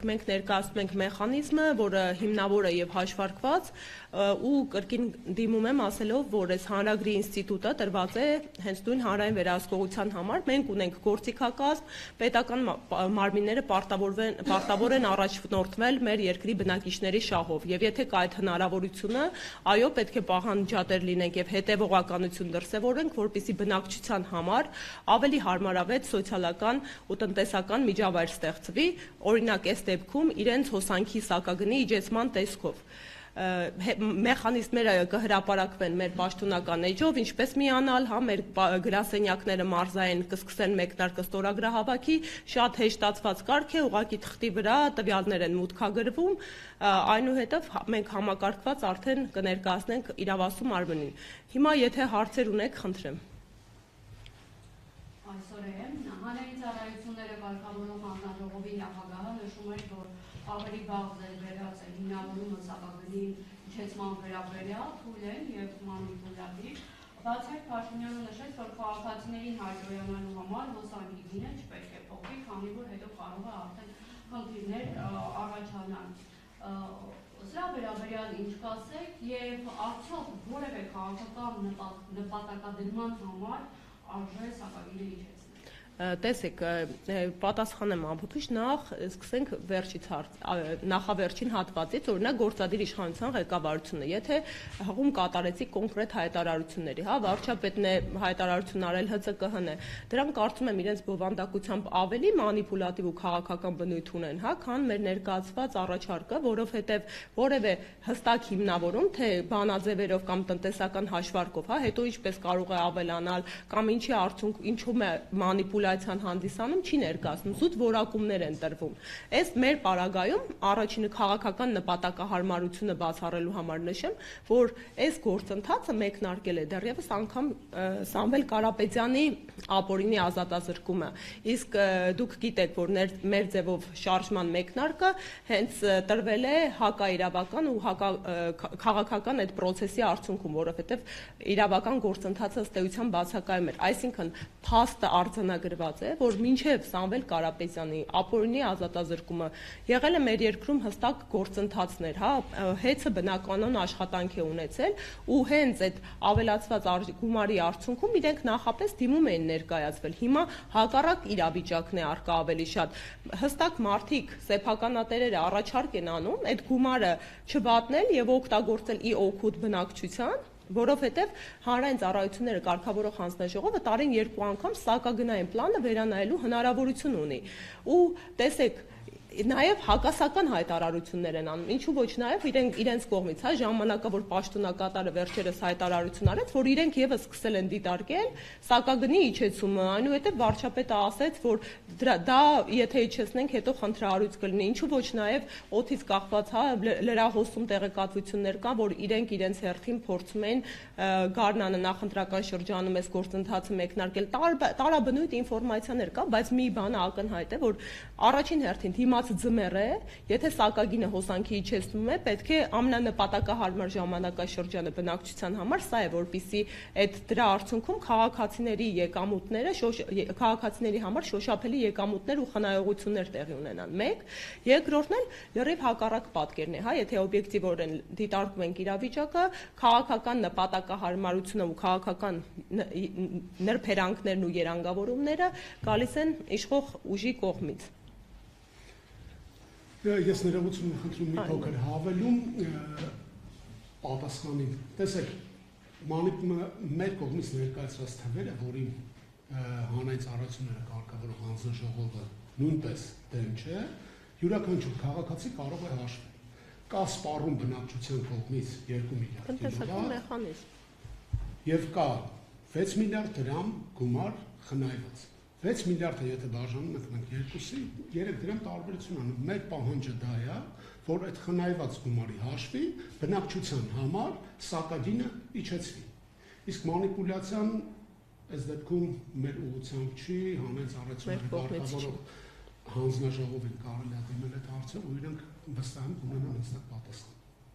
մենք ներկայացնում ենք մեխանիզմը, որը հիմնավոր է եւ հաշվարկված, ու կրկին դիմում եմ ասելով, որ այս հանրագրի ինստիտուտը տրված է հենց նույն հանրային վերահսկողության համար։ Մենք ունենք գործիքակազմ, պետական մարմինները պարտավոր են առաջնորդվել մեր երկրի բնակիչների շահով, եւ եթե կա այդ հնարավորությունը, այո, պետք է պահանջատեր լինենք եւ հետեւողականություն դրսեւորենք, որպեսզի բնակչության համար ավելի հարմարավետ սոցիալական ու տնտեսական միջավայր ստեղծվի, օրինակ այս դեպքում իրենց հոսանքի սակագնի իջեցման տեսքով։ Մեխանիզմները կհրապարակվեն մեր պաշտոնական էջով, ինչպես միանալ, հա, մեր գրասենյակները մարզային կսկսեն մեկնարկը ստորագրահավաքի, շատ հեշտացված կարգ է, ուղղակի թղթի վրա տվյալներ են մուտքագրվում, այնուհետև մենք համակարգված արդեն կներկայացնենք իրավասու մարմնին։ Հիմա եթե հարցեր ունեք, խնդրեմ։ Այսօր հանրային ծառայությունները կարգավորող հանձնաժողովի նախագահը նշում էր, որ ավելի վաղ վերած է հիմնավորումը սակագնի իջեցման վերաբերյալ, թույլ են եւ մանիպուլատիվ։ Բացի այդ, Փաշինյանը նշեց, որ քաղաքացիներին հաջողանալու համար հոսանքի գինը չպետք է փոխվի, քանի որ հետո կարող է արդեն խնդիրներ առաջանալ։ Սրա վերաբերյալ ինչ կասեք եւ արդյոք որևէ քաղաքական նպատակադրման համար արժե սակագինը իջեցնել։ Տեսեք, պատասխանեմ ամփոփիչ, նախ սկսենք վերջից նախավերջին հատվածից, օրինակ գործադիր իշխանության ղեկավարությունը, եթե հղում կատարեցի կոնկրետ հայտարարությունների, հա, վարչապետն է հայտարարություն արել ՀՑԿՀ-ն է, դրանք կարծում եմ իրենց բովանդակությամբ ավելի մանիպուլատիվ ու քաղաքական բնույթ ունեն, հա, քան մեր ներկայացված առաջարկը, որովհետև որևէ հստակ հիմնավորում, թե բանաձևերով կամ տնտեսական հաշվարկով, հա, հետո ինչպես կարող է ավելանալ կամ ինչի արդյունք, ինչու՞մ է մանիպուլացիան հանդիսանում, չի ներկայացնում, զուտ որակումներ են տրվում։ Այս մեր պարագայում առաջինը քաղաքական նպատակահարմարությունը բացառելու համար նշեմ, որ այս գործընթացը մեկնարկել է դեռևս անգամ Սամվել Կարապետյանի ապօրինի ազատազրկումը։ Իսկ դուք գիտեք, որ մեր ձևով շարժման մեկնարկը հենց տրվել է հակաիրավական ու քաղաքական այդ process-ի արդյունքում, որովհետև իրավական գործընթացը ըստ էության բացակայում էր։ Այսինքն փաստը արձանագրված է, որ մինչև Սամվել Կարապետյանի ապօրինի ազատազրկումը եղել է մեր երկրում հստակ գործընթացներ, հա, հեծը բնականon աշխատանք է ունեցել ու հենց այդ ավելացված գումարի արդյունքում իրենք նախապես դիմում էին ներկայացվել։ Հիմա հակառակ իրավիճակն է առկա ավելի շատ։ Հստակ մարդիկ, սեփականատերերը առաջարկ են անում այդ գումարը չվատնել եւ օգտագործել ի օգուտ բնակչության, որովհետև հանրային ծառայությունները կարգավորող հանձնաժողովը տարին 2 անգամ սակագնային պլանը վերանայելու հնարավորություն ունի։ Ու տեսեք, նաև հակասական հայտարարություններ են անում, ինչու ոչ նաև իրենց կողմից, հա, ժամանակավոր պաշտոնակատարը վերջերս հայտարարություն արեց, որ իրենք եւս սկսել են դիտարկել սակագնի իջեցումը, այնուհետև վարչապետը ասեց, որ դա եթե իջեցնենք, հետո խնդրահարույց կլինի, ինչու ոչ նաև օդից կախված, հա, լրահոսում տեղեկատվություններ կան, որ իրենք իրենց հերթին փորձում են Գարնանը նախընտրական շրջանում այս գործընթացը մեկնարկել, տարաբնույթ ինֆորմացիաներ կա, բայց մի բանը ակնհայտ է, որ առաջին հերթին դիմաց ձմեռ է, եթե սակագինը հոսանքի իջեցնում է, պետք է ամենանպատակահարմար ժամանակաշրջանը բնակչության համար սա է, որպեսզի այդ դրա արդյունքում քաղաքացիների համար շոշափելի եկամուտներ ու խնայողություններ տեղի ունենան։ Մեկ, երկրորդն էլ լրիվ հակառակ պատկերն է, հա, եթե օբյեկտիվորեն դիտարկում ենք իրավիճակը, քաղաքական նպատակահարմարությունը ու քաղաքական նրբերանգներն ու երանգավորումները գալիս են իշխող ուժի կողմից։ Ես ներողություն խնդրում մի փոքր հավելում պատասխանին։ Տեսեք, մեր կողմից ներկայացված թվերը, որին հանրային ծառայությունները կարգավորող հանձնաժողովը նույնպես դեմ չէ, յուրաքանչյուր քաղաքացի կարող է հաշվել։ Կա սպառում բնակչության կողմից 2 միլիարդ դրամ եւ կա 6 միլիարդ դրամ գումար խնայված։ 6 միլիարդը եթե բաժանում ենք մենք 2-ի, 3 դրամ տարբերություն անում։ Մեր պահանջը դա է, որ այդ խնայված գումարի հաշվի բնակչության համար սակագինը իջեցվի։ Իսկ մանիպուլյացիան այս դեպքում մեր ուղղությամբ չի, հանրային ծառայությունների կարգավորող հանձնաժողովին կարելի է դիմել այդ հարցը ու իրենք վստահ եմ կունենան հստակ պատասխան։